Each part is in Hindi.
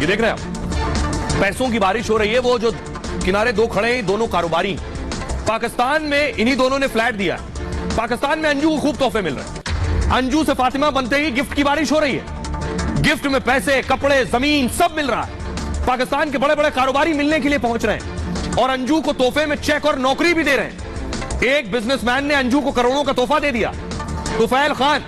ये देख रहे हैं आप, पैसों की बारिश हो रही है। वो जो किनारे दो खड़े हैं, दोनों कारोबारी, पाकिस्तान में इन्हीं दोनों ने फ्लैट दिया है। पाकिस्तान में अंजू को खूब तोहफे मिल रहे हैं। अंजू से फातिमा बनते ही गिफ्ट की बारिश हो रही है। गिफ्ट में पैसे, कपड़े, जमीन सब मिल रहा है। पाकिस्तान के बड़े बड़े कारोबारी मिलने के लिए पहुंच रहे हैं और अंजू को तोहफे में चेक और नौकरी भी दे रहे हैं। एक बिजनेसमैन ने अंजू को करोड़ों का तोहफा दे दिया। तुफैल खान,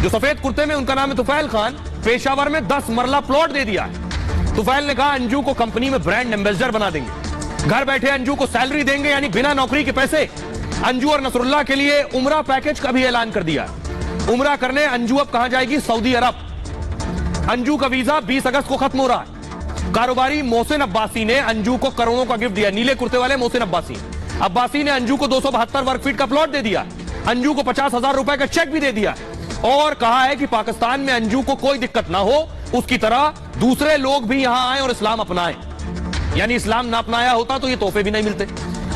जो सफेद कुर्ते में, उनका नाम है तुफैल खान, पेशावर में 10 मरला प्लॉट दे दिया है। तुफैल ने कहा अंजू को कंपनी में ब्रांड एम्बेसडर बना देंगे, घर बैठे अंजू को सैलरी देंगे, यानी बिना नौकरी के पैसे। अंजू और नसरुल्लाह के लिए उमरा पैकेज का भी ऐलान कर दिया। उमरा करने अंजू अब कहां जाएगी? सऊदी अरब। अंजू का वीजा 20 अगस्त को खत्म हो रहा है। कारोबारी मोहसिन अब्बासी ने अंजू को करोड़ों का गिफ्ट दिया। नीले कुर्ते वाले मोहसिन अब्बासी ने अंजू को 272 वर्ग फीट का प्लॉट दे दिया। अंजू को 50,000 रुपए का चेक भी दे दिया और कहा है कि पाकिस्तान में अंजू को कोई दिक्कत ना हो, उसकी तरह दूसरे लोग भी यहां आए और इस्लाम अपनाएं। यानी इस्लाम ना अपनाया होता तो ये तोहफे भी नहीं मिलते।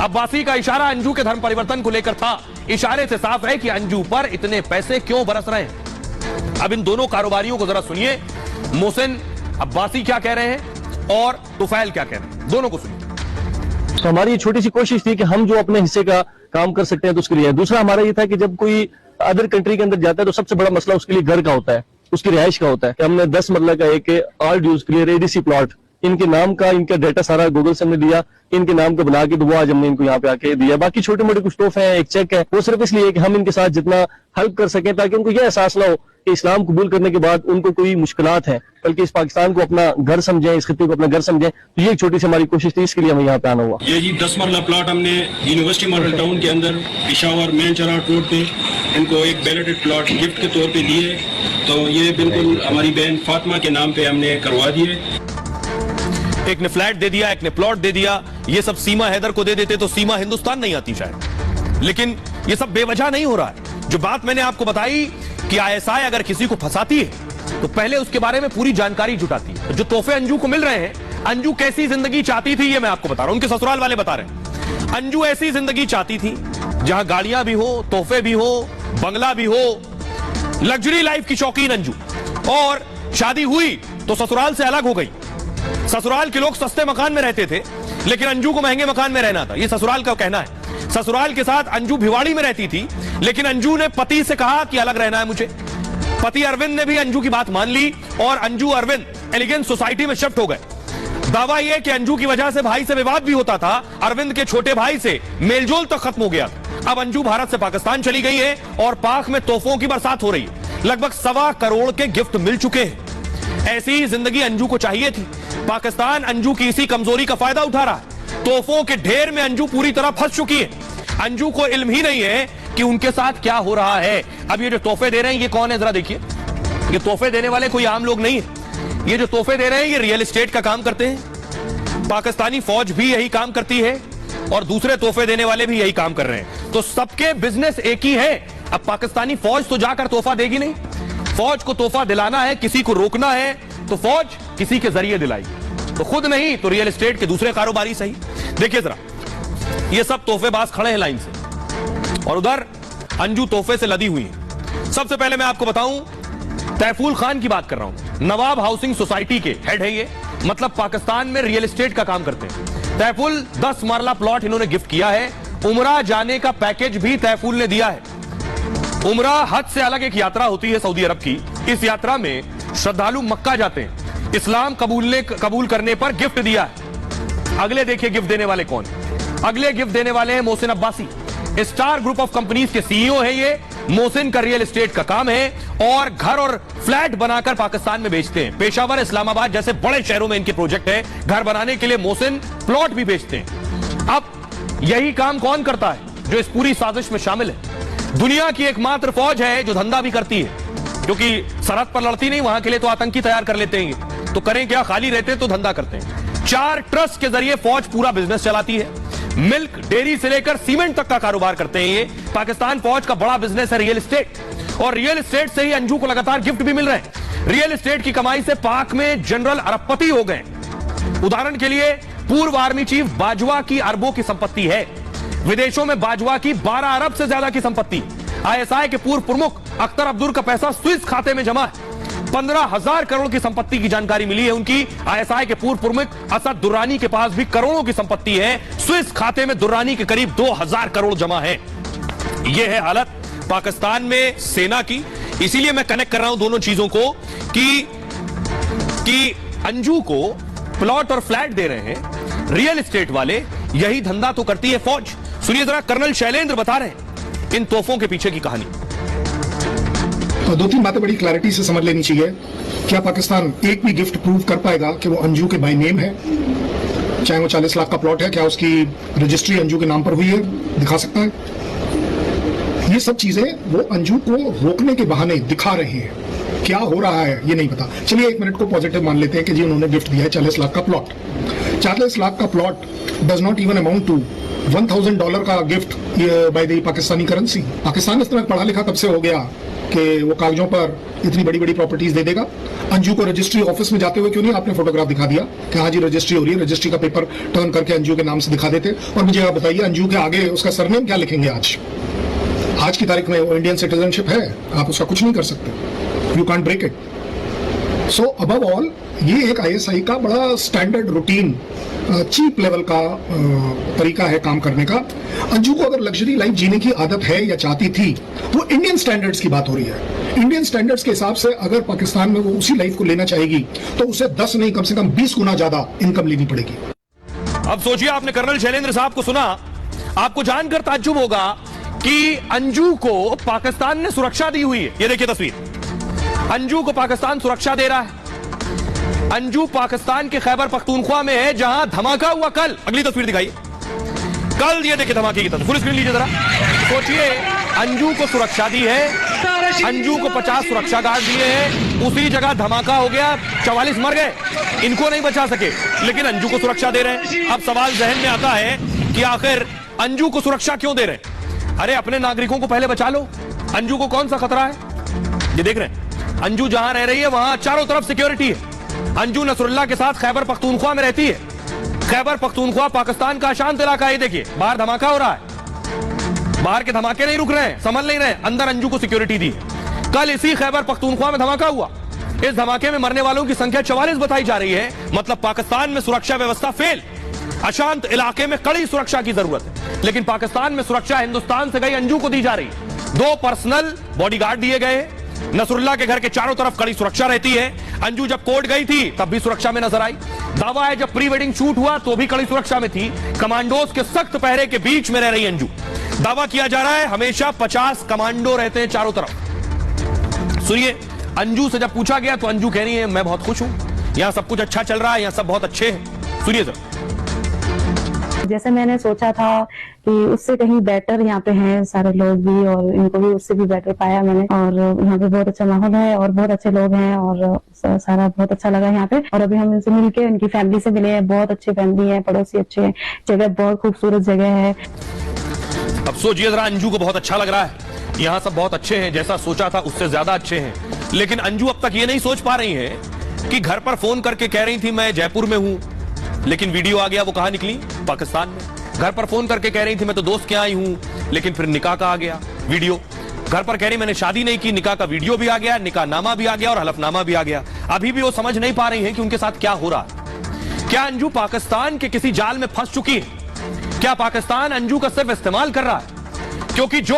अब्बासी का इशारा अंजू के धर्म परिवर्तन को लेकर था। इशारे से साफ है कि अंजू पर इतने पैसे क्यों बरस रहे हैं। अब इन दोनों कारोबारियों को जरा सुनिए, मोहसिन अब्बासी क्या कह रहे हैं और तुफैल क्या कह रहे हैं, दोनों को सुनिए। तो हमारी छोटी सी कोशिश थी कि हम जो अपने हिस्से का काम कर सकते हैं तो उसके लिए। दूसरा हमारा ये था कि जब कोई अदर कंट्री के अंदर जाता है तो सबसे बड़ा मसला उसके लिए घर का होता है, उसकी रिहाइश का होता है। कि हमने 10 मरला का एक art use clear ADC plot, इनके नाम का, इनका डाटा सारा गूगल से हमने लिया, इनके नाम का बना के तो वो आज हमने इनको यहाँ पे आके दिया। बाकी छोटे मोटे कुछ तोहफे हैं, एक चेक है, वो सिर्फ इसलिए कि हम इनके साथ जितना हेल्प कर सकें ताकि उनको यह एहसास ना हो कि इस्लाम कबूल करने के बाद उनको कोई मुश्किलात हैं, बल्कि इस पाकिस्तान को अपना घर समझें, इस खित्ते को अपना घर समझें। तो ये एक छोटी सी हमारी कोशिश थी, इसके लिए हमें यहाँ पे आना हुआ। ये जी 10 मरला प्लॉट हमने यूनिवर्सिटी मॉडल टाउन के अंदर पिशावर मेन चराट रोड पे इनको एक बैलेटेड प्लॉट गिफ्ट के तौर पे दिए। तो ये बिल्कुल हमारी बहन फातिमा के नाम पे हमने करवा दिए। एक ने फ्लैट दे दिया, एक ने प्लॉट दे दिया। ये सब सीमा हैदर को दे देते तो सीमा हिंदुस्तान नहीं आती शायद। लेकिन ये सब बेवजह नहीं हो रहा है। जो बात मैंने आपको बताई कि आईएसआई अगर किसी को फंसाती है तो पहले उसके बारे में पूरी जानकारी जुटाती है। जो तोहफे अंजू को मिल रहे हैं, अंजू कैसी जिंदगी चाहती थी ये मैं आपको बता रहा हूं। उनके ससुराल वाले बता रहे हैं अंजू ऐसी जिंदगी चाहती थी जहां गाड़ियां भी हो, तोहफे भी हो, बंगला भी हो, लग्जरी लाइफ की शौकीन अंजू। और शादी हुई तो ससुराल से अलग हो गई। ससुराल के लोग सस्ते मकान में रहते थे लेकिन अंजू को महंगे मकान में रहना था, ये ससुराल का कहना है। ससुराल के साथ अंजू भिवाड़ी में रहती थी लेकिन अंजू ने पति से कहा कि अलग रहना है मुझे। पति अरविंद ने भी अंजू की बात मान ली और अंजू अरविंद एलिगेंस सोसाइटी में शिफ्ट हो गए। दावा यह कि अंजू की वजह से भाई से विवाद भी होता था, अरविंद के छोटे भाई से मेलजोल तक खत्म हो गया। अब अंजू भारत से पाकिस्तान चली गई है और पाक में तोहफों की बरसात हो रही है। लगभग 1.25 करोड़ के गिफ्ट मिल चुके हैं। ऐसी ही जिंदगी अंजू को चाहिए थी। पाकिस्तान अंजू की इसी कमजोरी का फायदा उठा रहा है। तोहफों के ढेर में अंजू पूरी तरह फंस चुकी है। अंजू को इल्म ही नहीं है कि उनके साथ क्या हो रहा है। अब ये जो तोहफे दे रहे हैं ये कौन है, जरा देखिए। ये तोहफे देने वाले कोई आम लोग नहीं है। ये जो तोहफे दे रहे हैं ये रियल एस्टेट का काम करते हैं। पाकिस्तानी फौज भी यही काम करती है और दूसरे तोहफे देने वाले भी यही काम कर रहे हैं। तो सबके बिजनेस एक ही है। अब पाकिस्तानी फौज तो जाकर तोहफा देगी नहीं। फौज को तोहफा दिलाना है, किसी को रोकना है तो फौज किसी के जरिए दिलाएगी। तो खुद नहीं तो रियल एस्टेट के दूसरे कारोबारी सही। देखिए जरा, ये सब तोहफेबाज खड़े हैं लाइन से और उधर अंजू तोहफे से लदी हुई है। सबसे पहले मैं आपको बताऊं, तैफूल खान की बात कर रहा हूं। नवाब हाउसिंग सोसाइटी के हेड है ये, मतलब पाकिस्तान में रियल एस्टेट का काम करते हैं। तैफूल 10 मरला प्लॉट इन्होंने गिफ्ट किया है। उमरा जाने का पैकेज भी तैफूल ने दिया है। उमरा हज से अलग एक यात्रा होती है सऊदी अरब की। इस यात्रा में श्रद्धालु मक्का जाते हैं। इस्लाम कबूल करने पर गिफ्ट दिया है। अगले देखिए गिफ्ट देने वाले कौन। अगले गिफ्ट देने वाले हैं Mohsin Abbasi. Star group of companies के सीईओ है ये। मोहसिन का रियल एस्टेट का काम है और घर और फ्लैट बनाकर पाकिस्तान में बेचते हैं। पेशावर, इस्लामाबाद जैसे बड़े शहरों में इनके प्रोजेक्ट है। घर बनाने के लिए मोहसिन प्लॉट भी बेचते हैं। अब यही काम कौन करता है जो इस पूरी साजिश में शामिल है? दुनिया की एकमात्र फौज है जो धंधा भी करती है, क्योंकि सरहद पर लड़ती नहीं, वहां के लिए तो आतंकी तैयार कर लेते हैं। तो करें क्या, खाली रहते तो धंधा करते हैं। 4 ट्रस्ट के जरिए फौज पूरा बिजनेस चलाती है। मिल्क, डेयरी से लेकर सीमेंट तक का कारोबार करते हैं ये। पाकिस्तान फौज का बड़ा बिजनेस है रियल एस्टेट, और रियल एस्टेट से ही अंजू को लगातार गिफ्ट भी मिल रहे हैं। रियल एस्टेट की कमाई से पाक में जनरल अरबपति हो गए। उदाहरण के लिए पूर्व आर्मी चीफ बाजवा की अरबों की संपत्ति है। विदेशों में बाजवा की 12 अरब से ज्यादा की संपत्ति। आईएसआई के पूर्व प्रमुख अख्तर अब्दुल का पैसा स्विस खाते में जमा है। 15,000 करोड़ की संपत्ति की जानकारी मिली है उनकी। आईएसआई के पूर्व प्रमुख असद दुर्रानी के पास भी करोड़ों की संपत्ति है। स्विस खाते में दुर्रानी के करीब 2,000 करोड़ जमा है। यह है हालत पाकिस्तान में सेना की। इसीलिए मैं कनेक्ट कर रहा हूं दोनों चीजों को कि अंजू को प्लॉट और फ्लैट दे रहे हैं रियल एस्टेट वाले, यही धंधा तो करती है फौज। सुनिए जरा, कर्नल शैलेंद्र बता रहे हैं इन तोहफों के पीछे की कहानी। दो तीन बातें बड़ी क्लैरिटी से समझ लेनी चाहिए। क्या पाकिस्तान एक भी गिफ्ट प्रूव कर पाएगा कि वो अंजू के बाय नेम है? चाहे वो 40 लाख का प्लॉट है, क्या उसकी रजिस्ट्री अंजू के नाम पर हुई है? दिखा सकता है? ये सब चीजें वो अंजू को रोकने के बहाने दिखा रहे हैं। क्या हो रहा है ये नहीं पता। चलिए 1 मिनट को पॉजिटिव मान लेते हैं कि जी उन्होंने गिफ्ट दिया है 40 लाख का प्लॉट। 40 लाख का plot does not even amount to $1,000 का gift by the Pakistani currency. Pakistan इस तरह पढ़ा लिखा कब से हो गया कि वो कागजों पर इतनी बड़ी बड़ी प्रॉपर्टीज दे देगा? अंजू को रजिस्ट्री ऑफिस में जाते हुए क्यों नहीं आपने फोटोग्राफ दिखा दिया कि हाँ जी रजिस्ट्री हो रही है? रजिस्ट्री का पेपर टर्न करके अंजू के नाम से दिखा देते। और मुझे आप बताइए, अंजू के आगे उसका सरनेम क्या लिखेंगे? आज की तारीख में वो इंडियन सिटीजनशिप है, आप उसका कुछ नहीं कर सकते। You can't break it. So above all ये एक आईएसआई का बड़ा स्टैंडर्ड रूटीन चीप लेवल का तरीका है काम करने का। अंजू को अगर लग्जरी लाइफ जीने की आदत है या चाहती थी तो इंडियन स्टैंडर्ड्स की बात हो रही है। इंडियन स्टैंडर्ड्स के हिसाब से अगर पाकिस्तान में वो उसी लाइफ को लेना चाहेगी तो उसे 10 नहीं कम से कम 20 गुना ज्यादा इनकम लेनी पड़ेगी। अब सोचिए, आपने कर्नल शैलेंद्र साहब को सुना, आपको जानकर ताज्जुब होगा कि अंजू को पाकिस्तान ने सुरक्षा दी हुई है। ये देखिए तस्वीर, अंजू को पाकिस्तान सुरक्षा दे रहा है। अंजू पाकिस्तान के खैबर पख्तूनख्वा में है जहां धमाका हुआ कल। अगली तस्वीर दिखाइए, कल ये देखिए धमाके की तस्वीर, फुल स्क्रीन लीजिए जरा। सोचिए, अंजू को सुरक्षा दी है, अंजू को 50 सुरक्षा गार्ड दिए हैं, उसी जगह धमाका हो गया, 44 मर गए, इनको नहीं बचा सके, लेकिन अंजू को सुरक्षा दे रहे हैं। अब सवाल जहन में आता है कि आखिर अंजू को सुरक्षा क्यों दे रहे हैं? अरे अपने नागरिकों को पहले बचा लो। अंजू को कौन सा खतरा है? ये देख रहे हैं, अंजू जहां रह रही है वहां चारों तरफ सिक्योरिटी है। अंजू नसरुल्लाह के साथ खैबर पख्तूनख्वा में रहती है। खैबर पख्तूनख्वा पाकिस्तान का अशांत इलाका है। देखिए बाहर धमाका हो रहा है, बाहर के धमाके नहीं रुक रहे हैं, संभल नहीं रहे, अंदर अंजू को सिक्योरिटी दी। कल इसी खैबर पख्तूनख्वा में धमाका हुआ। इस धमाके में मरने वालों की संख्या 44 बताई जा रही है। मतलब पाकिस्तान में सुरक्षा व्यवस्था फेल। अशांत इलाके में कड़ी सुरक्षा की जरूरत है, लेकिन पाकिस्तान में सुरक्षा हिंदुस्तान से गई अंजू को दी जा रही है। 2 पर्सनल बॉडीगार्ड दिए गए। नसरुल्लाह के घर के चारों तरफ कड़ी सुरक्षा रहती है। अंजू जब कोर्ट गई थी तब भी सुरक्षा में नजर आई। दावा है जब प्री वेडिंग शूट हुआ तो भी कड़ी सुरक्षा में थी। कमांडोज के सख्त पहरे के बीच में रह रही अंजू। दावा किया जा रहा है हमेशा 50 कमांडो रहते हैं चारों तरफ। सुनिए, अंजू से जब पूछा गया तो अंजू कह रही है मैं बहुत खुश हूं, यहां सब कुछ अच्छा चल रहा है, यहां सब बहुत अच्छे हैं। सुनिए सर। जैसे मैंने सोचा था कि उससे कहीं बेटर यहाँ पे हैं सारे लोग भी, और इनको भी उससे भी बेटर पाया मैंने। और यहाँ पे बहुत अच्छा माहौल है और बहुत अच्छे लोग हैं और सारा बहुत अच्छा लगा यहाँ पे। और अभी हम इनसे मिलके इनकी फैमिली से मिले हैं, बहुत अच्छी फैमिली है, पड़ोसी अच्छे हैं, जगह बहुत खूबसूरत जगह है। अब सोचिए जरा, अंजू को बहुत अच्छा लग रहा है, यहाँ सब बहुत अच्छे हैं, जैसा सोचा था उससे ज्यादा अच्छे हैं। लेकिन अंजू अब तक ये नहीं सोच पा रही है कि घर पर फोन करके कह रही थी मैं जयपुर में हूं, लेकिन वीडियो आ गया, वो कहां निकली? पाकिस्तान में। घर पर फोन करके कह रही थी मैं तो दोस्त के आई हूं, लेकिन फिर निकाह का आ गया वीडियो। घर पर कह रही मैंने शादी नहीं की, निकाह का वीडियो भी आ गया, निकाह नामा भी आ गया और हलफनामा भी आ गया। अभी भी वो समझ नहीं पा रही है कि उनके साथ क्या हो रहा है। क्या अंजू पाकिस्तान के किसी जाल में फंस चुकी है? क्या पाकिस्तान अंजू का सिर्फ इस्तेमाल कर रहा है? क्योंकि जो